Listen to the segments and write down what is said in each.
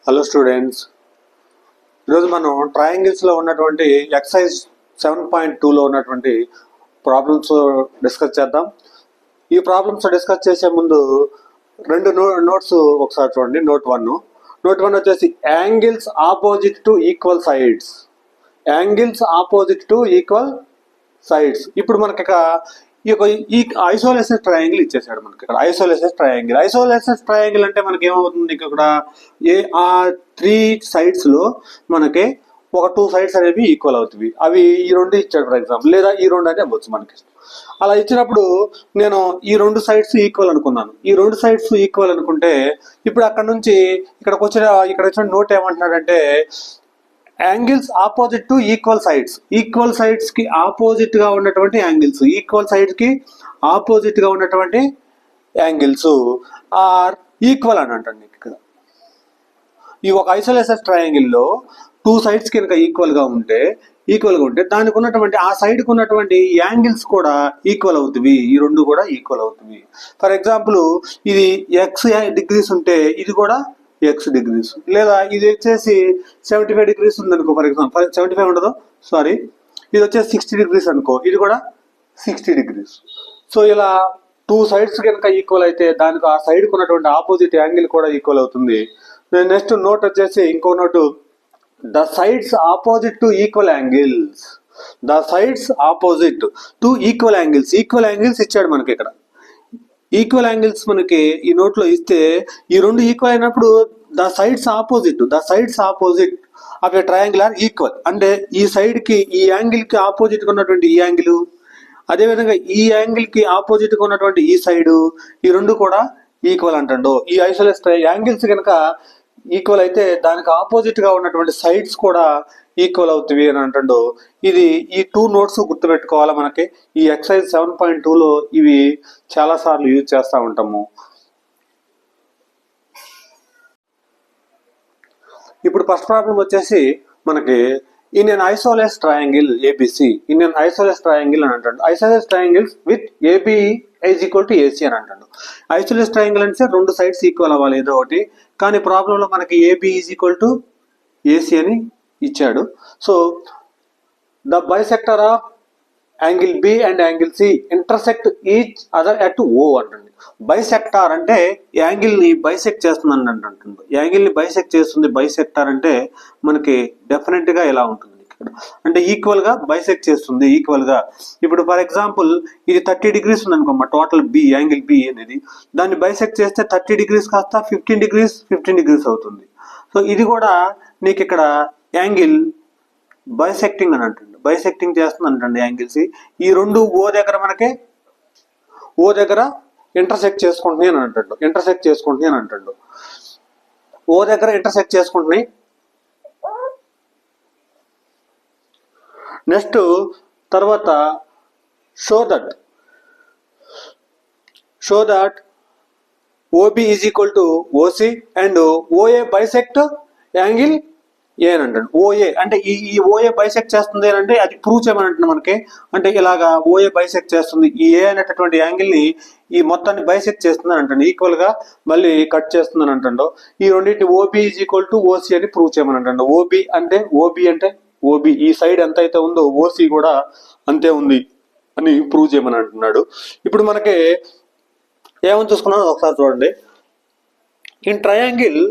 Hello students, ఈరోజు మనం ట్రయాంగిల్స్లో ఉన్నటువంటి ఎక్సర్సైజ్ 7.2లో ఉన్నటువంటి ప్రాబ్లమ్స్ డిస్కస్ చేద్దాం. ఈ ప్రాబ్లమ్స్ డిస్కస్ చేసే ముందు రెండు నోట్స్ ఒకసారి చూడండి. నోట్ వన్ వచ్చేసి angles opposite to equal sides. Angles opposite to equal sides. ఇప్పుడు మనకి ఈ ఐసోలేటెడ్ ట్రయాంగిల్ ఇచ్చేసాడు మనకి ఇక్కడ. ఐసోలేటెడ్ ట్రయాంగిల్ అంటే మనకి ఏమవుతుంది, ఇక్కడ ఆ 3 sides లో మనకి ఒక 2 sides అనేవి ఈక్వల్ అవుతుంది. అవి ఈ రెండు ఇచ్చాడు ఫర్ ఎగ్జాంపుల్, లేదా ఈ రెండు అని అవ్వచ్చు మనకి. అలా ఇచ్చినప్పుడు నేను ఈ 2 sides ఈక్వల్ అనుకున్నాను. ఈ 2 sides ఈక్వల్ అనుకుంటే ఇప్పుడు అక్కడ నుంచి ఇక్కడ వచ్చిన నోట్ ఏమంటున్నాడంటే angles opposite to equal sides. Equal sides కి ఆపోజిట్ గా ఉన్నటువంటి యాంగిల్స్, ఈక్వల్ సైడ్స్ కి ఆపోజిట్ గా ఉన్నటువంటి యాంగిల్స్ ఆర్ ఈక్వల్ అని అంటండి. ఇక్కడ ఈ ఒక ఐసోలేటెడ్ ట్రయాంగిల్ లో 2 sides కనుక ఈక్వల్ గా ఉంటే దానికి ఉన్నటువంటి ఆ సైడ్ కు ఉన్నటువంటి యాంగిల్స్ కూడా ఈక్వల్ అవుతుంది. ఈ రెండు కూడా ఈక్వల్ అవుతుంది. ఫర్ ఎగ్జాంపుల్ ఇది x డిగ్రీస్ ఉంటే ఇది కూడా x డిగ్రీస్, లేదా ఇది వచ్చేసి 75 degrees ఉందనుకో ఫర్ ఎగ్జాంపుల్, 75 ఉండదు సారీ, ఇది వచ్చేసి 60 degrees అనుకో, ఇది కూడా 60 degrees. సో ఇలా 2 sides కనుక ఈక్వల్ అయితే దానికి ఆ సైడ్ కు ఉన్నటువంటి ఆపోజిట్ యాంగిల్ కూడా ఈక్వల్ అవుతుంది. నెక్స్ట్ నోట్ వచ్చేసి ఇంకో note, the sides opposite to equal angles. The sides opposite to equal angles. Equal angles ఇచ్చాడు మనకి ఇక్కడ. ఈక్వల్ యాంగిల్స్ మనకి ఈ నోట్ లో ఇస్తే ఈ రెండు ఈక్వల్ అయినప్పుడు the sides opposite of a triangle are equal. అంటే ఈ సైడ్ కి ఈ యాంగిల్ కి ఆపోజిట్ గా ఉన్నటువంటి ఈ యాంగిల్, అదేవిధంగా ఈ యాంగిల్ కి ఆపోజిట్ గా ఉన్నటువంటి ఈ సైడ్, ఈ రెండు కూడా ఈక్వల్ అంటాడు. ఈ ఐసోలేటెడ్ యాంగిల్స్ కనుక ఈక్వల్ అయితే దానికి ఆపోజిట్ గా ఉన్నటువంటి సైడ్స్ కూడా ఈక్వల్ అవుతుంది అని అంటాడు. ఇది ఈ 2 notes గుర్తుపెట్టుకోవాలి. మనకి ఈ ఎక్సర్సైజ్ 7.2లో ఇవి చాలా సార్లు యూజ్ చేస్తూ ఉంటాము. ఇప్పుడు ఫస్ట్ ప్రాబ్లం వచ్చేసి మనకి in an isosceles triangle ABC. In an isosceles triangle అని అంటాడు. Isosceles triangles with AB is equal to AC అని అంటాడు. ఐసోలేటెడ్ ట్రయాంగిల్ అంటే 2 sides ఈక్వల్ అవ్వాలి ఏదో ఒకటి, కానీ ప్రాబ్లంలో మనకి AB is equal to AC అని ఇచ్చాడు. So the bisector of angle B and angle C intersect each other at O అంటుంది. బైసెక్టార్ అంటే యాంగిల్ ని బైసెక్ట్ చేస్తుంది అని అంటుంది. యాంగిల్ ని బైసెక్ట్ చేస్తుంది. బైసెక్టార్ అంటే మనకి డెఫినెట్ గా ఎలా ఉంటుంది అంటే ఈక్వల్ గా బైసెక్ట్ చేస్తుంది, ఈక్వల్ గా. ఇప్పుడు ఫర్ ఎగ్జాంపుల్ ఇది 30 degrees ఉంది అనుకోమ్మా, టోటల్ బి, యాంగిల్ బి అనేది. దాన్ని బైసెక్ట్ చేస్తే 30 degrees కాస్త 15 degrees అవుతుంది. సో ఇది కూడా నీకు ఇక్కడ యాంగిల్ బైసెక్టింగ్ అని అంటుంది. బైసెక్టింగ్ చేస్తుంది అంటండి యాంగిల్స్. ఈ రెండు ఓ దగ్గర మనకి ఇంటర్సెక్ట్ చేసుకుంటున్నాయి అని అంటాడు. ఓ దగ్గర ఇంటర్సెక్ట్ చేసుకుంటున్నాయి. నెక్స్ట్ తర్వాత show that OB is equal to OC and OA bisect angle A అని అంటాడు. ఓఏ అంటే ఈ ఓఏ బైసెక్ట్ చేస్తుంది అని అంటే అది ప్రూవ్ చేయమని అంటున్నాం మనకి. అంటే ఇలాగా ఓఏ బైసెక్ట్ చేస్తుంది, ఈ ఏ అనేటటువంటి యాంగిల్ ని ఈ మొత్తాన్ని బైసెక్ట్ చేస్తుంది అని అంటాడు. ఈక్వల్ గా మళ్ళీ కట్ చేస్తుంది అని అంటాడు. ఈ రెండింటిని OB is equal to OC అని ప్రూవ్ చేయమని అంటాడు. ఓబి అంటే ఓబి ఈ సైడ్ ఎంత అయితే ఉందో ఓసి కూడా అంతే ఉంది అని ప్రూవ్ చేయమని అంటున్నాడు. ఇప్పుడు మనకి ఏమని చూసుకున్నాం ఒకసారి చూడండి. ఇన్ ట్రయాంగిల్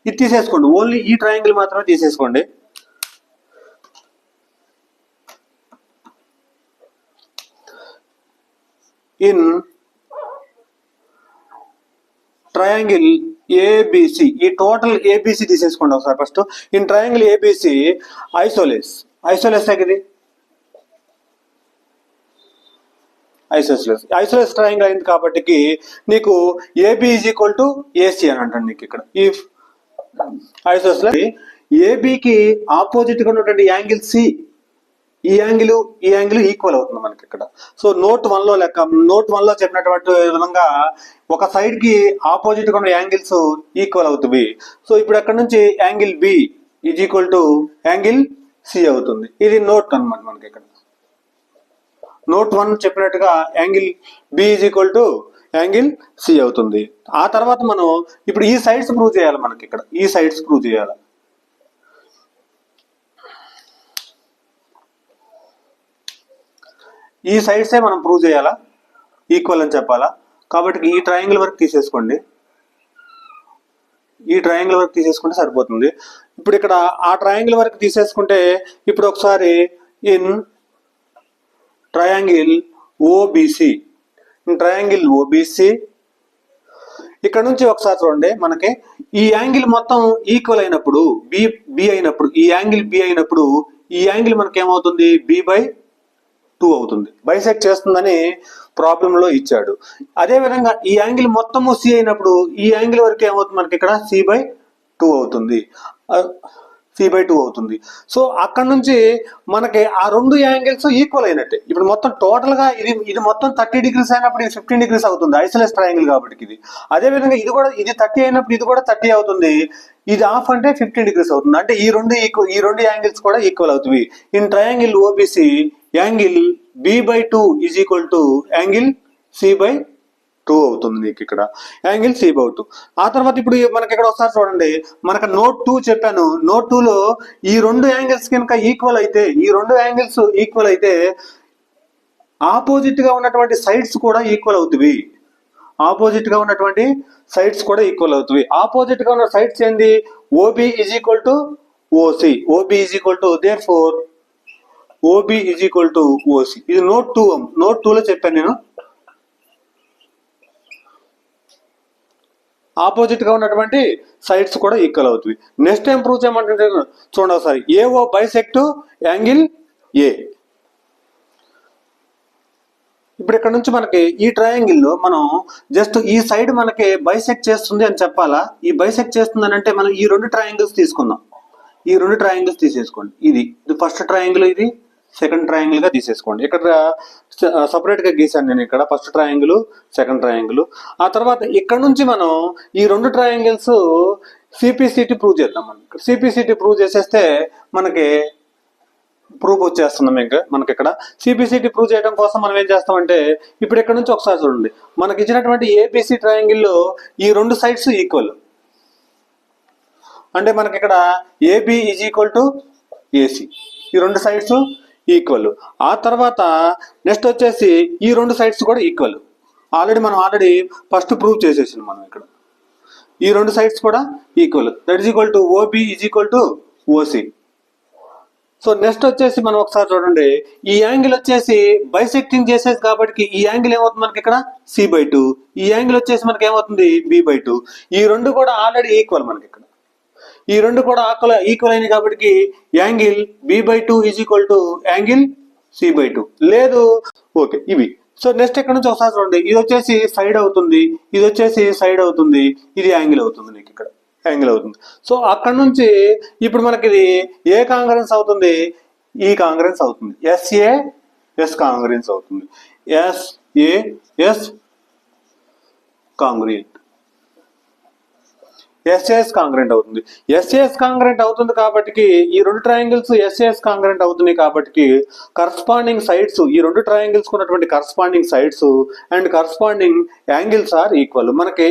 ఇది తీసేసుకోండి, ఓన్లీ ఈ ట్రయాంగిల్ మాత్రమే తీసేసుకోండి. ఇన్ ట్రయాంగిల్ ఏబిసి, ఈ టోటల్ ఏబిసి తీసేసుకోండి ఒకసారి first. In triangle ABC isosceles ఇది ఐసోలేస్ ట్రయాంగిల్ అయింది కాబట్టి నీకు AB is equal to AC అని అంటాను. నీకు ఇక్కడ ఈ ఐసోలేస్ ఏబికి ఆపోజిట్ గా ఉన్నటువంటి యాంగిల్ సి, ఈ యాంగిల్ ఈక్వల్ అవుతుంది మనకి ఇక్కడ. సో నోట్ 1లో చెప్పినటువంటి విధంగా ఒక సైడ్ కి ఆపోజిట్ గా ఉన్న యాంగిల్స్ ఈక్వల్ అవుతుంది. సో ఇప్పుడు అక్కడ నుంచి angle B is equal to angle C అవుతుంది. ఇది నోట్ అన్నమాట మనకి ఇక్కడ. నోట్ 1 చెప్పినట్టుగా angle B is equal to angle C అవుతుంది. ఆ తర్వాత మనం ఇప్పుడు ఈ సైడ్స్ ప్రూవ్ చేయాలి. మనకి ఇక్కడ ఈ సైడ్స్ ప్రూవ్ చేయాలి. ఈ సైడ్సే మనం ప్రూవ్ చేయాలా, ఈక్వల్ అని చెప్పాలా. కాబట్టి ఈ ట్రయాంగిల్ వరకు తీసేసుకోండి, ఈ ట్రయాంగిల్ వరకు తీసేసుకుంటే సరిపోతుంది. ఇప్పుడు ఇక్కడ ఆ ట్రయాంగిల్ వరకు తీసేసుకుంటే ఇప్పుడు ఒకసారి in triangle OBC, triangle OBC ఇక్కడ నుంచి ఒకసారి చూడండి. మనకి ఈ యాంగిల్ మొత్తం ఈక్వల్ అయినప్పుడు బి అయినప్పుడు, ఈ యాంగిల్ బి అయినప్పుడు ఈ యాంగిల్ మనకి ఏమవుతుంది, b/2 అవుతుంది. బైసెక్ట్ చేస్తుందని ప్రాబ్లంలో ఇచ్చాడు. అదే విధంగా ఈ యాంగిల్ మొత్తము సి అయినప్పుడు ఈ యాంగిల్ వరకు ఏమవుతుంది, మనకి ఇక్కడ c/2 అవుతుంది, c/2 అవుతుంది. సో అక్కడ నుంచి మనకి ఆ రెండు యాంగిల్స్ ఈక్వల్ అయినట్టే. ఇప్పుడు మొత్తం టోటల్ గా ఇది మొత్తం 30 డిగ్రీస్ అయినప్పుడు ఇది 15 డిగ్రీస్ అవుతుంది, ఐసోలేస్ ట్రయాంగిల్ కాబట్టి ఇది. అదే విధంగా ఇది 30 అయినప్పుడు ఇది కూడా 30 అవుతుంది. ఇది హాఫ్ అంటే 15 డిగ్రీస్ అవుతుంది. అంటే ఈ రెండు యాంగిల్స్ కూడా ఈక్వల్ అవుతుంది. In triangle OBC angle b/2 is equal to angle c/2 అవుతుంది. నీకు ఇక్కడ యాంగిల్ c/2. ఆ తర్వాత ఇప్పుడు మనకి ఇక్కడ ఒకసారి చూడండి, మనకు నోట్ 2 చెప్పాను. నోట్ 2 లో ఈ రెండు యాంగిల్స్ కనుక ఈక్వల్ అయితే, ఈ రెండు యాంగిల్స్ ఈక్వల్ అయితే ఆపోజిట్ గా ఉన్నటువంటి సైడ్స్ కూడా ఈక్వల్ అవుతుంది. ఆపోజిట్ గా ఉన్నటువంటి సైడ్స్ కూడా ఈక్వల్ అవుతుంది. ఆపోజిట్ గా ఉన్న సైడ్స్ ఏంది, OB is equal to OC. OB is equal to therefore OB is equal to OC. ఇది నోట్ 2. నోట్ 2 లో చెప్పాను నేను. ఆపోజిట్ గా ఉన్నటువంటి సైడ్స్ కూడా ఈక్వల్ అవుతుంది. నెక్స్ట్ టైం ప్రూవ్ చేయమంటే చూడండి ఒకసారి, AO బైసెక్ట్ యాంగిల్ A. ఇప్పుడు ఇక్కడ నుంచి మనకి ఈ ట్రయాంగిల్ లో మనం జస్ట్ ఈ సైడ్ మనకి బైసెక్ట్ చేస్తుంది అని చెప్పాలా. ఈ బైసెక్ట్ చేస్తుంది అని అంటే మనం ఈ రెండు ట్రయాంగిల్స్ తీసుకుందాం. ఈ రెండు ట్రయాంగిల్స్ తీసేసుకోండి. ఇది ఫస్ట్ ట్రయాంగిల్, ఇది సెకండ్ ట్రయాంగిల్ గా తీసేసుకోండి. ఇక్కడ సపరేట్ గా గీసాను నేను ఇక్కడ ఫస్ట్ ట్రయాంగిల్, సెకండ్ ట్రయాంగిల్. ఆ తర్వాత ఇక్కడ నుంచి మనం ఈ రెండు ట్రయాంగిల్స్ సిపిసిటి ప్రూవ్ చేద్దాం. మనం సిపిసిటి ప్రూవ్ చేసేస్తే మనకి ప్రూఫ్ వచ్చేస్తుంది. మనకి ఇక్కడ సిపిసిటి ప్రూవ్ చేయడం కోసం మనం ఏం చేస్తామంటే, ఇప్పుడు ఇక్కడ నుంచి ఒకసారి చూడండి, మనకి ఇచ్చినటువంటి ఏబిసి ట్రయాంగిల్ లో ఈ రెండు సైడ్స్ ఈక్వల్. అంటే మనకి ఇక్కడ ఏబి ఈజ్ ఈక్వల్ టు ఏసి, ఈ రెండు సైడ్స్ ఈక్వల్. ఆ తర్వాత నెక్స్ట్ వచ్చేసి ఈ రెండు సైడ్స్ కూడా ఈక్వల్. ఆల్రెడీ ఫస్ట్ ప్రూవ్ చేసేసింది మనం ఇక్కడ. ఈ రెండు సైడ్స్ కూడా equal, that is equal to OB is equal to OC. So next వచ్చేసి మనం ఒకసారి చూడండి, ఈ యాంగిల్ వచ్చేసి బైసెక్టింగ్ చేసేసి కాబట్టి ఈ యాంగిల్ ఏమవుతుంది మనకి ఇక్కడ c/2, ఈ యాంగిల్ వచ్చేసి మనకి ఏమవుతుంది b/2. ఈ రెండు కూడా ఆల్రెడీ ఈక్వల్ మనకి ఇక్కడ. ఈ రెండు కూడా ఈక్వల్ అయినాయి కాబట్టి angle b/2 is equal to angle c/2 లేదు. ఓకే, ఇవి. సో నెక్స్ట్ ఇక్కడ నుంచి ఒకసారి చూడండి, ఇది వచ్చేసి సైడ్ అవుతుంది, ఇది వచ్చేసి సైడ్ అవుతుంది, ఇది యాంగిల్ అవుతుంది నీకు ఇక్కడ యాంగిల్ అవుతుంది. సో అక్కడ నుంచి ఇప్పుడు మనకి ఇది ఏ కాంగ్రెన్స్ అవుతుంది, ఈ కాంగ్రెన్స్ అవుతుంది, SAS కాంగ్రెన్స్ అవుతుంది, SAS కాంగ్రెంట్, SAS కాంగ్రెంట్ అవుతుంది. SAS కాంగ్రెంట్ అవుతుంది కాబట్టి ఈ రెండు ట్రయాంగిల్స్ SAS కాంగ్రెంట్ అవుతున్నాయి కాబట్టి కరస్పాండింగ్ సైడ్స్, ఈ రెండు ట్రయాంగిల్స్ ఉన్నటువంటి corresponding sides and corresponding angles are equal. మనకి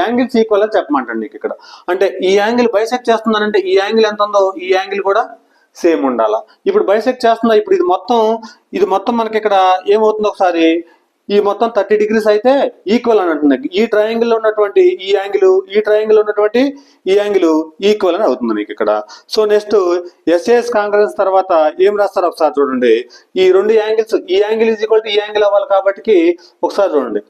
యాంగిల్స్ ఈక్వల్ అని చెప్పమంటండి నీకు ఇక్కడ. అంటే ఈ యాంగిల్ బైసెక్ట్ చేస్తుందనంటే ఈ యాంగిల్ ఎంత ఉందో ఈ యాంగిల్ కూడా సేమ్ ఉండాలా. ఇప్పుడు బైసెక్ట్ చేస్తుందా, ఇప్పుడు ఇది మొత్తం మనకి ఇక్కడ ఏమవుతుంది ఒకసారి, ఈ మొత్తం 30 డిగ్రీస్ అయితే ఈక్వల్ అని అంటుంది. ఈ ట్రయాంగిల్ లో ఉన్నటువంటి ఈ యాంగిల్, ఈ ట్రయాంగిల్ లో ఉన్నటువంటి ఈ యాంగిల్ ఈక్వల్ అని అవుతుంది మీకు ఇక్కడ. సో నెక్స్ట్ SAS కాంగ్రెన్స్ తర్వాత ఏం రాస్తారు ఒకసారి చూడండి, ఈ రెండు యాంగిల్స్, ఈ యాంగిల్ ఈజ్ ఈక్వల్ టు ఈ యాంగిల్ అవ్వాలి కాబట్టి ఒకసారి చూడండి,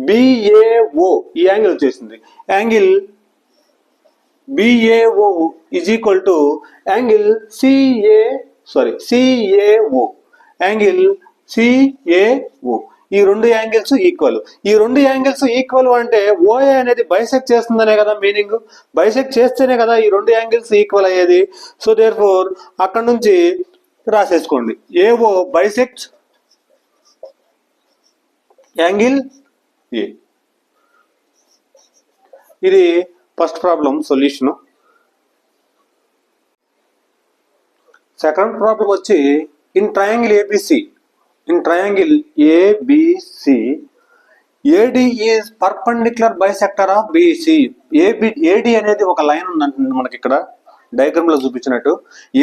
BAO ఈ యాంగిల్ వచ్చేసింది, angle BAO is equal to angle CAO, angle CAO. ఈ రెండు యాంగిల్స్ ఈక్వల్. ఈ రెండు యాంగిల్స్ ఈక్వల్ అంటే OA అనేది బైసెక్ట్ చేస్తుందనే కదా మీనింగ్. బైసెక్ట్ చేస్తేనే కదా ఈ రెండు యాంగిల్స్ ఈక్వల్ అయ్యేది. సో దేర్ ఫోర్ అక్కడ నుంచి రాసేసుకోండి, AO బైసెక్ట్ యాంగిల్ A. ఇది first problem solution. Second problem వచ్చి in triangle ABC AD is perpendicular bisector of BC. AD అనేది ఒక లైన్ ఉందంటుంది మనకి ఇక్కడ డయాగ్రామ్ లో చూపించినట్టు.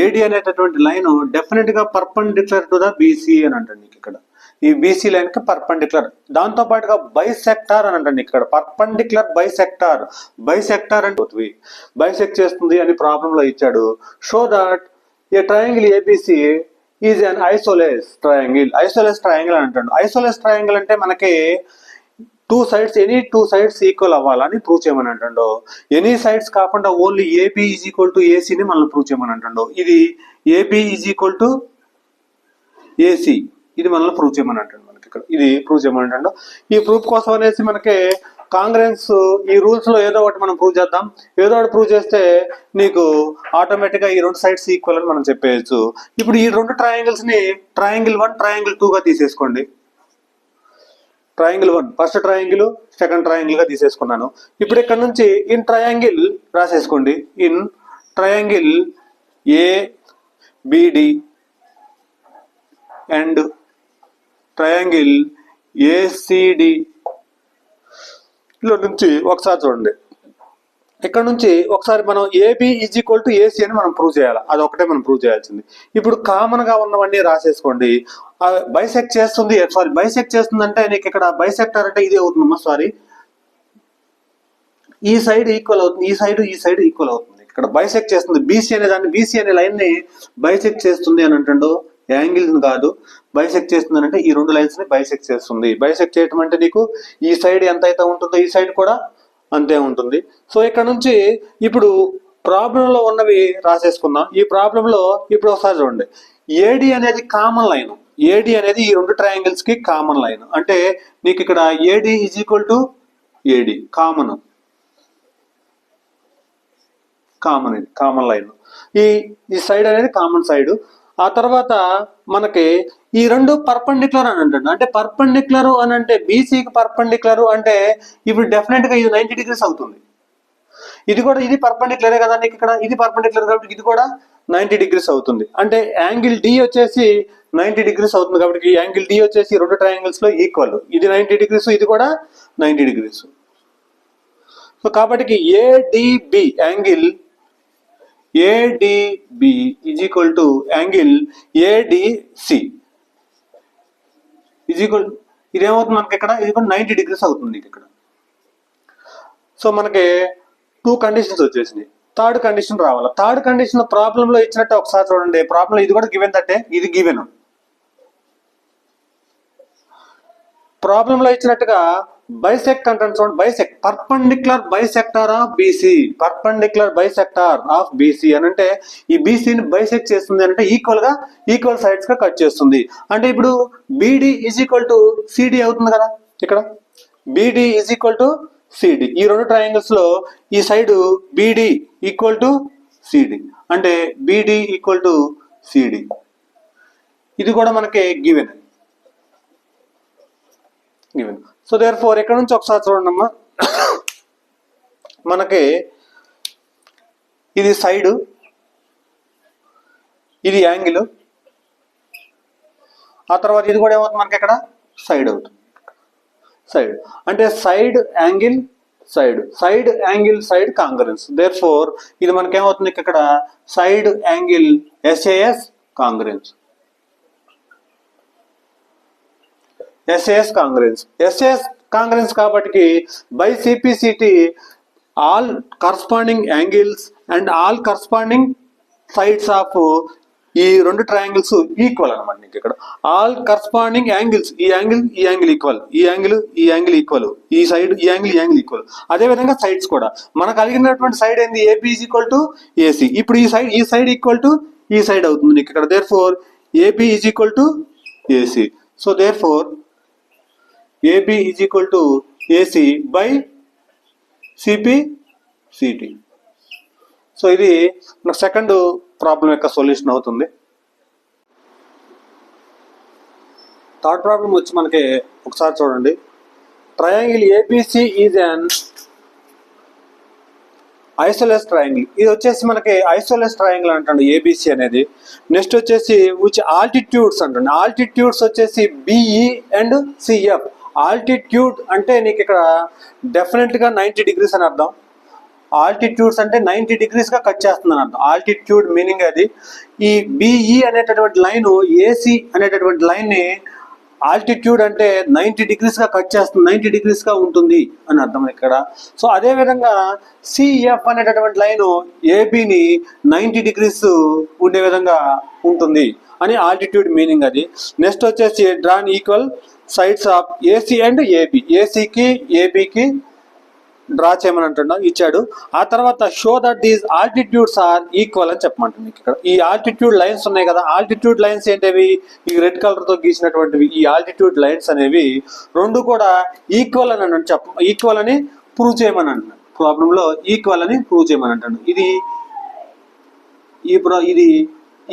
ఏడి అనేటటువంటి లైన్ డెఫినెట్ గా పర్పెండిక్యులర్ టు ద బీసీ అని అంటండి ఇక్కడ. ఈ బీసీ లైన్ కి పర్పెండిక్యులర్. దాంతో పాటుగా బైసెక్టార్ అని అంటండి ఇక్కడ. Perpendicular bisector. బైసెక్టార్ అంటే బైసెక్ట్ చేస్తుంది అని ప్రాబ్లం లో ఇచ్చాడు. Show that a triangle ABC is an isosceles triangle. Isosceles triangle అని అంటాడు. ఐసోలేస్ ట్రయాంగిల్ అంటే మనకి ఎనీ టూ సైడ్స్ ఈక్వల్ అవ్వాలని ప్రూవ్ చేయమని అంటాడు. ఎనీ సైడ్స్ కాకుండా only AB is equal to ఏసీని మనం ప్రూవ్ చేయమని అంటాడు. ఇది AB is equal to AC, ఇది మనల్ని ప్రూవ్ చేయమని అంటాడు. మనకి ఇక్కడ ఇది ప్రూవ్ చేయమని అంటాడు. ఈ ప్రూఫ్ కోసం అనేసి మనకి కాంగ్రెన్స్ ఈ రూల్స్ లో ఏదో ఒకటి మనం ప్రూవ్ చేద్దాం. ఏదో ఒకటి ప్రూవ్ చేస్తే నీకు ఆటోమేటిక్ గా ఈ రెండు సైడ్స్ ఈక్వల్ అని మనం చెప్పేయచ్చు. ఇప్పుడు ఈ రెండు ట్రయాంగిల్స్ ని ట్రయాంగిల్ 1 ట్రయాంగిల్ 2 గా తీసేసుకోండి. Triangle 1 first triangle, second triangle గా తీసేసుకున్నాను. ఇప్పుడు ఇక్కడ నుంచి ఇన్ ట్రయాంగిల్ రాసేసుకోండి. In triangle ABD and triangle ACD లో నుంచి ఒకసారి చూడండి. ఇక్కడ నుంచి ఒకసారి మనం AB is equal to AC అని మనం ప్రూవ్ చేయాలి. అదొకటే మనం ప్రూవ్ చేయాల్సింది. ఇప్పుడు కామన్ గా ఉన్నవన్నీ రాసేసుకోండి. బైసెక్ట్ చేస్తుంది, సారీ బైసెక్ట్ చేస్తుంది అంటే నీకు ఇక్కడ బైసెక్టర్ అంటే ఇదే అవుతుందమ్మా. సారీ, ఈ సైడ్ ఈక్వల్ అవుతుంది, ఈ సైడ్ ఈక్వల్ అవుతుంది. ఇక్కడ బైసెక్ట్ చేస్తుంది. బీసీ అనే దాన్ని, బీసీ అనే లైన్ ని బైసెక్ట్ చేస్తుంది అని అంటాడు. యాంగిల్ కాదు, బైసెక్ట్ చేస్తుంది అంటే ఈ రెండు లైన్స్ ని బైసెక్ట్ చేస్తుంది. బైసెక్ట్ చేయటం అంటే నీకు ఈ సైడ్ ఎంత అయితే ఉంటుందో ఈ సైడ్ కూడా అంతే ఉంటుంది. సో ఇక్కడ నుంచి ఇప్పుడు ప్రాబ్లంలో ఉన్నవి రాసేసుకుందాం. ఈ ప్రాబ్లంలో ఇప్పుడు ఒకసారి చూడండి. ఏడి అనేది కామన్ లైన్. ఏడి అనేది ఈ రెండు ట్రయాంగిల్స్ కి కామన్ లైన్. అంటే నీకు ఇక్కడ AD is equal to AD common ఇది కామన్ లైన్. ఈ సైడ్ అనేది కామన్ సైడ్. ఆ తర్వాత మనకి ఈ రెండు పర్పెండిక్యులర్ అని అంటాడు. అంటే పర్పెండిక్యులర్ అని అంటే బీసీకి పర్పెండిక్యులర్ అంటే ఇప్పుడు డెఫినెట్ గా ఇది 90 degrees అవుతుంది. ఇది కూడా ఇది పర్పెండిక్యులరే కదా నీకు ఇక్కడ. ఇది పర్పెండిక్యులర్ కాబట్టి ఇది కూడా 90 degrees అవుతుంది. అంటే యాంగిల్ డి వచ్చేసి 90 degrees అవుతుంది. కాబట్టి యాంగిల్ డి వచ్చేసి రెండు ట్రయాంగిల్స్ లో ఈక్వల్. ఇది 90 degrees, ఇది కూడా 90 degrees. సో కాబట్టి ADB angle ADB is equal to angle ADC is equal, ఇదేమవుతుంది మనకి ఇక్కడ, ఇది కూడా 90 degrees అవుతుంది ఇక్కడ. సో మనకి 2 కండిషన్స్ వచ్చేసినాయి. థర్డ్ కండిషన్ రావాలి. థర్డ్ కండిషన్ ప్రాబ్లం లో ఇచ్చినట్టే ఒకసారి చూడండి. ప్రాబ్లం ఇది కూడా గివెన్ దట్టే, ఇది గివెన్. ప్రాబ్లం లో ఇచ్చినట్టుగా బైసెక్ట్ అంటే చూడండి. Bisect perpendicular bisector of BC. Perpendicular bisector of BC అని అంటే ఈ బీసీని బైసెక్ట్ చేస్తుంది అంటే ఈక్వల్ సైడ్స్ గా కట్ చేస్తుంది. అంటే ఇప్పుడు BD is equal to CD అవుతుంది కదా. ఇక్కడ BD is equal to CD. ఈ రెండు ట్రయాంగిల్స్ లో ఈ side BD equal to CD అంటే బీడి ఈక్వల్ టు సిడి. ఇది కూడా మనకి గివెన్. సో దేర్ ఫోర్ ఇక్కడ నుంచి ఒకసారి చూడండి అమ్మా. మనకి ఇది సైడ్, ఇది యాంగిల్. ఆ తర్వాత ఇది కూడా ఏమవుతుంది మనకి ఇక్కడ సైడ్ అవుతుంది. సైడ్ అంటే side angle side congruence. Therefore ఇది మనకేమవుతుంది ఇక్కడ side angle SAS congruence. SAS congruence కాబట్టి by CPCT all corresponding angles and all corresponding sides of ఈ రెండు ట్రయాంగిల్స్ ఈక్వల్ అనమాట. నీకు ఇక్కడ ఆల్ కరస్పాండింగ్ యాంగిల్స్, ఈ యాంగిల్ ఈక్వల్, ఈ యాంగిల్ ఈక్వల్, ఈ సైడ్ ఈ యాంగిల్ ఈక్వల్. అదే విధంగా సైడ్స్ కూడా మనకు కలిగినటువంటి సైడ్ ఏంది, AB is equal to AC. ఇప్పుడు ఈ సైడ్ ఈక్వల్ టు ఈ సైడ్ అవుతుంది నీకు ఇక్కడ. Therefore AB is equal to AC. So therefore AB is equal to AC by CPCT. So ఇది మనకు సెకండ్ ప్రాబ్లం యొక్క సొల్యూషన్ అవుతుంది. థర్డ్ ప్రాబ్లం వచ్చి మనకి ఒకసారి చూడండి. Triangle ABC is an isosceles triangle. ఇది వచ్చేసి మనకి ఐసోలేస్ ట్రయాంగిల్ అంటాడు ఏబిసి అనేది. నెక్స్ట్ వచ్చేసి విచ్ ఆల్టిట్యూడ్స్ అంటాడు. ఆల్టిట్యూడ్స్ వచ్చేసి బిఈ అండ్ సిఎఫ్. ఆల్టిట్యూడ్ అంటే నీకు ఇక్కడ డెఫినెట్గా 90 degrees అని అర్థం. ఆల్టిట్యూడ్స్ అంటే 90 degrees గా కట్ చేస్తుందని అర్థం. ఆల్టిట్యూడ్ మీనింగ్ అది. ఈ బిఈ అనేటటువంటి లైన్, ఏసీ అనేటటువంటి లైన్ ని ఆల్టిట్యూడ్ అంటే 90 degrees గా కట్ చేస్తుంది, 90 degrees గా ఉంటుంది అని అర్థం ఇక్కడ. సో అదే విధంగా సిఎఫ్ అనేటటువంటి లైన్ ఏబిని 90 degrees ఉండే విధంగా ఉంటుంది అని ఆల్టిట్యూడ్ మీనింగ్ అది. నెక్స్ట్ వచ్చేసి drawn equal sides of AC and AB. ఏసీకి ఏబికి డ్రా చేయమని అంటున్నాం, ఇచ్చాడు. ఆ తర్వాత show that these altitudes are equal అని చెప్పమంటుంది. ఇక్కడ ఈ ఆల్టిట్యూడ్ లైన్స్ ఉన్నాయి కదా, ఆల్టిట్యూడ్ లైన్స్ ఏంటివి? ఈ రెడ్ కలర్ తో గీసినటువంటివి ఈ ఆల్టిట్యూడ్ లైన్స్ అనేవి రెండు కూడా ఈక్వల్ అని ఈక్వల్ అని ప్రూవ్ చేయమని అంటున్నాడు. ప్రాబ్లం లో ఈక్వల్ అని ప్రూవ్ చేయమని అంటాడు. ఇది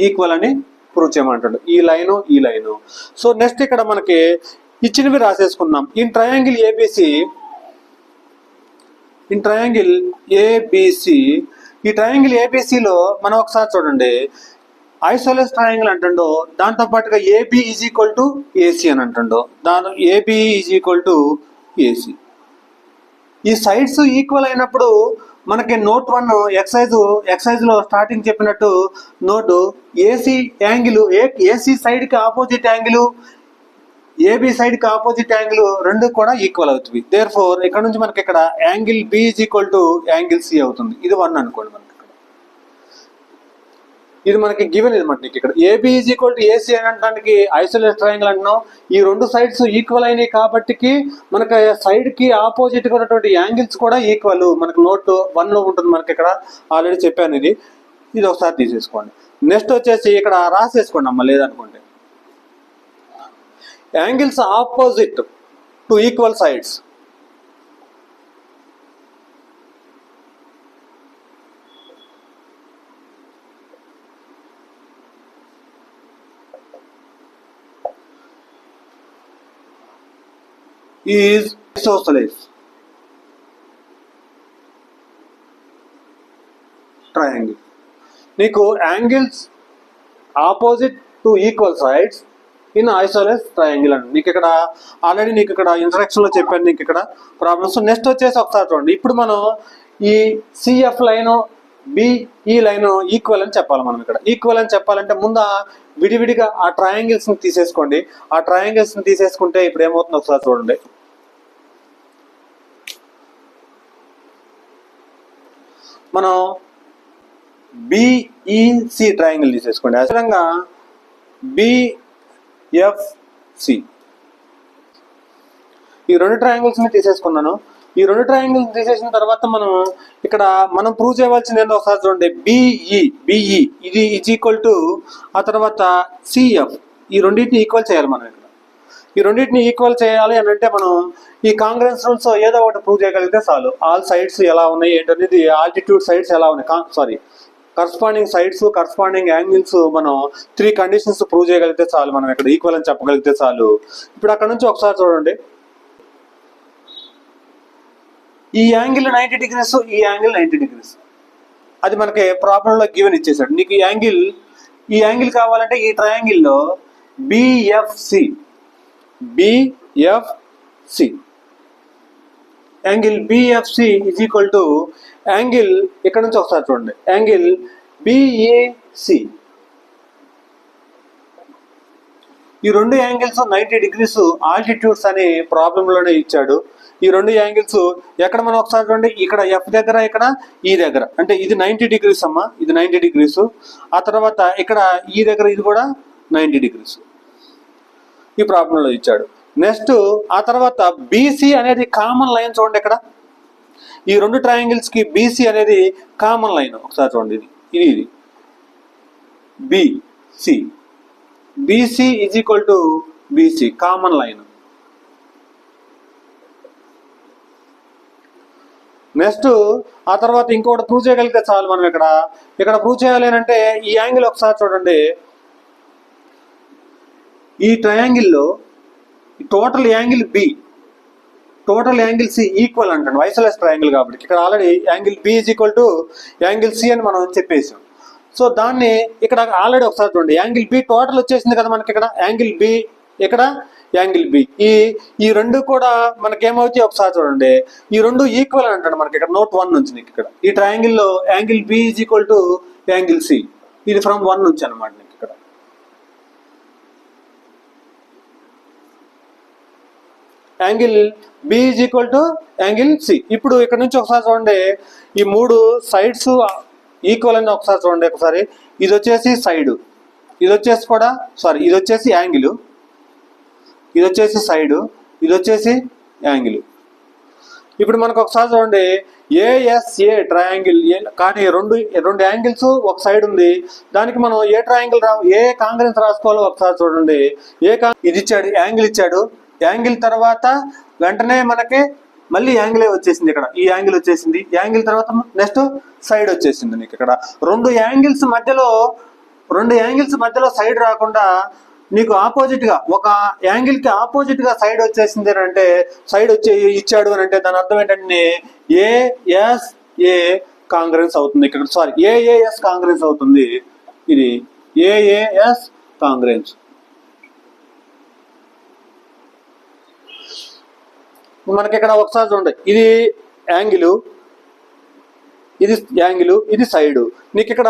ఈక్వల్ అని ప్రూవ్ చేయమంటాడు, ఈ లైను ఈ లైను. సో నెక్స్ట్ ఇక్కడ మనకి ఇచ్చినవి రాసేసుకుందాం. ఇన్ ట్రయాంగిల్ ఏబిసి, ఈ ట్రయాంగిల్ ఏబిసిలో మనం ఒకసారి చూడండి, ఐసోలేస్ ట్రయాంగిల్ అంటుండో, దాంతో పాటుగా AB is equal to AC అని అంటుండో, AB is equal to AC. ఈ సైడ్స్ ఈక్వల్ అయినప్పుడు మనకి నోట్ 1 ఎక్సైజ్ లో స్టార్టింగ్ చెప్పినట్టు note AC angle, AC side కి ఆపోజిట్ యాంగిల్, ఏబి సైడ్ కి ఆపోజిట్ యాంగిల్ రెండు కూడా ఈక్వల్ అవుతుంది. దేర్ ఫోర్ ఇక్కడ నుంచి మనకి ఇక్కడ angle B is equal to angle C అవుతుంది. ఇది 1 అనుకోండి. మనకి ఇక్కడ ఇది మనకి గివెన్ ఇది మనకి ఇక్కడ AB is equal to AC అని అనడానికి ఐసోలేస్ ట్రయాంగిల్ అంటున్నాం. ఈ రెండు సైడ్స్ ఈక్వల్ అయినాయి కాబట్టి మనకి సైడ్ కి ఆపోజిట్ గా ఉన్నటువంటి యాంగిల్స్ కూడా ఈక్వల్. మనకి నోట్ 1 లో ఉంటుంది. మనకి ఇక్కడ ఆల్రెడీ చెప్పాను. ఇది ఒకసారి తీసేసుకోండి. నెక్స్ట్ వచ్చేసి ఇక్కడ రాసేసుకోండి అమ్మ, లేదనుకోండి angles opposite to equal sides. Is isosceles triangle. నీకు angles opposite to equal sides in isosceles triangle అని నీకు ఇక్కడ ఆల్రెడీ నీకు ఇక్కడ ఇన్స్ట్రక్షన్ లో చెప్పాను నీకు ఇక్కడ ప్రాబ్లమ్స్. నెక్స్ట్ వచ్చేసి ఒకసారి చూడండి, ఇప్పుడు మనం ఈ CF line BE line equal అని చెప్పాలి. మనం ఇక్కడ ఈక్వల్ అని చెప్పాలంటే ముందు విడివిడిగా ఆ ట్రయాంగిల్స్ ని తీసేసుకోండి. ఆ ట్రయాంగిల్స్ ని తీసేసుకుంటే ఇప్పుడు ఏమవుతుందో ఒకసారి చూడండి. మనం బిఈసి ట్రయాంగిల్ తీసేసుకోండి. అదే విధంగా బిఎఫ్సి, ఈ రెండు ట్రయాంగిల్స్ ని తీసేసుకున్నాను. ఈ రెండు ట్రయాంగిల్స్ తీసేసిన తర్వాత మనం ప్రూవ్ చేయవలసింది ఏంటో ఒకసారి చూడండి. బిఈ ఇది ఈజ్ ఈక్వల్ టు, ఆ తర్వాత సిఎఫ్, ఈ రెండింటిని ఈక్వల్ చేయాలి. మనం ఇక్కడ ఈ రెండింటిని ఈక్వల్ చేయాలి అని అంటే మనం ఈ కాంగ్రెన్స్ రూల్స్ ఏదో ఒకటి ప్రూవ్ చేయగలిగితే చాలు. ఆల్ సైడ్స్ ఎలా ఉన్నాయి ఏంటనేది, ఆల్టిట్యూడ్ సైడ్స్ ఎలా ఉన్నాయి, కరస్పాండింగ్ సైడ్స్, కరస్పాండింగ్ యాంగిల్స్, మనం 3 కండిషన్స్ ప్రూవ్ చేయగలిగితే చాలు. మనం ఇక్కడ ఈక్వల్ అని చెప్పగలిగితే చాలు. ఇప్పుడు అక్కడ నుంచి ఒకసారి చూడండి, ఈ యాంగిల్ 90 degrees, ఈ యాంగిల్ 90 degrees. అది మనకి ప్రాబ్లంలో గివెన్ ఇచ్చేసాడు. నీకు ఈ యాంగిల్ కావాలంటే ఈ ట్రయాంగిల్లో BFC angle BFC is equal to angle, ఇక్కడ నుంచి ఒకసారి చూడండి, యాంగిల్ బిఏసి. ఈ రెండు యాంగిల్స్ 90 degrees ఆల్టిట్యూడ్స్ అని ప్రాబ్లంలోనే ఇచ్చాడు. ఈ రెండు యాంగిల్స్ ఎక్కడ మనం ఒకసారి చూడండి, ఇక్కడ ఎఫ్ దగ్గర, ఇక్కడ ఈ దగ్గర, అంటే ఇది 90 degrees అమ్మా, ఇది 90 degrees. ఆ తర్వాత ఇక్కడ ఈ దగ్గర ఇది కూడా 90 degrees ఈ ప్రాబ్లంలో ఇచ్చాడు. నెక్స్ట్ ఆ తర్వాత బీసీ అనేది కామన్ లైన్ చూడండి. ఇక్కడ ఈ రెండు ట్రయాంగిల్స్ కి బీసీ అనేది కామన్ లైన్. ఒకసారి చూడండి, ఇది BC is equal to BC common line. Next ఆ తర్వాత ఇంకొకటి ప్రూవ్ చేయగలిగితే చాలు. మనం ఇక్కడ ప్రూవ్ చేయాలి అంటే ఈ యాంగిల్ ఒకసారి చూడండి, ఈ ట్రయాంగిల్లో total angle B, total angle C equal అంటాడు. ఐసోలేస్ ట్రయాంగిల్ కాబట్టి ఇక్కడ already angle B is equal to angle C అని మనం చెప్పేసాం. సో దాన్ని ఇక్కడ ఆల్రెడీ ఒకసారి చూడండి, యాంగిల్ బి టోటల్ వచ్చేసింది కదా మనకి. ఇక్కడ యాంగిల్ బి, ఇక్కడ యాంగిల్ బి. ఈ రెండు కూడా మనకేమవుతాయి ఒకసారి చూడండి. ఈ రెండు ఈక్వల్ అంటాడు మనకి ఇక్కడ నోట్ 1 నుంచి. నీకు ఇక్కడ ఈ ట్రయాంగిల్లో angle B is equal to angle C. ఇది ఫ్రమ్ 1 నుంచి అనమాట. నీకు ఇక్కడ angle B is equal to angle C. ఇప్పుడు ఇక్కడ నుంచి ఒకసారి చూడండి, ఈ 3 సైడ్స్ ఈక్వల్ అని ఒకసారి చూడండి. ఒకసారి ఇది వచ్చేసి సైడ్, ఇది వచ్చేసి కూడా ఇది వచ్చేసి యాంగిల్, ఇది వచ్చేసి సైడ్, ఇది వచ్చేసి యాంగిల్. ఇప్పుడు మనకు ఒకసారి చూడండి, ఏఎస్ఏ ట్రయాంగిల్ కానీ రెండు యాంగిల్స్ ఒక సైడ్ ఉంది. దానికి మనం ఏ ట్రయాంగిల్ ఏ కాంగ్రెన్స్ రాసుకోవాలో ఒకసారి చూడండి. ఇది ఇచ్చాడు, యాంగిల్ ఇచ్చాడు. యాంగిల్ తర్వాత వెంటనే మనకి మళ్ళీ యాంగిలే వచ్చేసింది. ఇక్కడ ఈ యాంగిల్ వచ్చేసింది. యాంగిల్ తర్వాత నెక్స్ట్ సైడ్ వచ్చేసింది. నీకు ఇక్కడ రెండు యాంగిల్స్ మధ్యలో సైడ్ రాకుండా నీకు ఆపోజిట్ గా ఒక యాంగిల్ కి ఆపోజిట్ గా సైడ్ వచ్చేసింది అని అంటే, సైడ్ ఇచ్చాడు అని అంటే దాని అర్థం ఏంటంటే ఏఎస్ఏ కాంగ్రెన్స్ అవుతుంది. ఇక్కడ ఏఏఎస్ కాంగ్రెన్స్ అవుతుంది. ఇది ఏఏఎస్ కాంగ్రెన్స్. మనకి ఇక్కడ ఒకసారి చూడండి, ఇది యాంగిల్, ఇది సైడ్. నీకు ఇక్కడ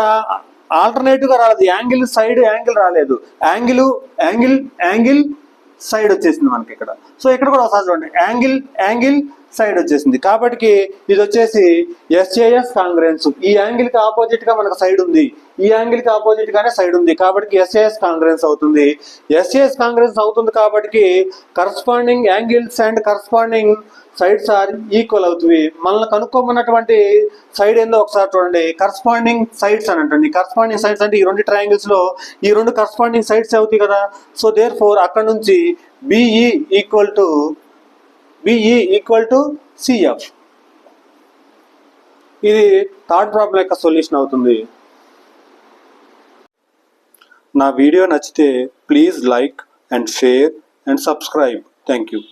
ఆల్టర్నేటివ్ గా రాలేదు. యాంగిల్ సైడ్ యాంగిల్ రాలేదు, యాంగిల్ సైడ్ వచ్చేసింది మనకి ఇక్కడ. సో ఇక్కడ కూడా ఒకసారి చూడండి, యాంగిల్ సైడ్ వచ్చేసింది. కాబట్టి ఇది వచ్చేసి ఎస్ఏఎస్ కాంగ్రెన్స్. ఈ యాంగిల్ కి ఆపోజిట్ గా మనకు సైడ్ ఉంది, ఈ యాంగిల్ కి ఆపోజిట్ గానే సైడ్ ఉంది. కాబట్టి ఎస్ఏఎస్ కాంగ్రెన్స్ అవుతుంది. ఎస్ఏఎస్ కాంగ్రెన్స్ అవుతుంది కాబట్టి corresponding angles and corresponding sides are equal అవుతుంది. మనల్ని కనుక్కోమన్నటువంటి సైడ్ ఏందో ఒకసారి చూడండి, కరస్పాండింగ్ సైడ్స్ అని అంటండి. కరస్పాండింగ్ సైడ్స్ అంటే ఈ రెండు ట్రయాంగిల్స్ లో ఈ రెండు కరస్పాండింగ్ సైడ్స్ అవుతాయి కదా. సో దేర్ ఫోర్ అక్కడ నుంచి బిఈ ఈక్వల్ టు సిఎఫ్. ఇది థర్డ్ ప్రాబ్లం యొక్క సొల్యూషన్ అవుతుంది. నా వీడియో నచ్చితే please like and share and subscribe. Thank you.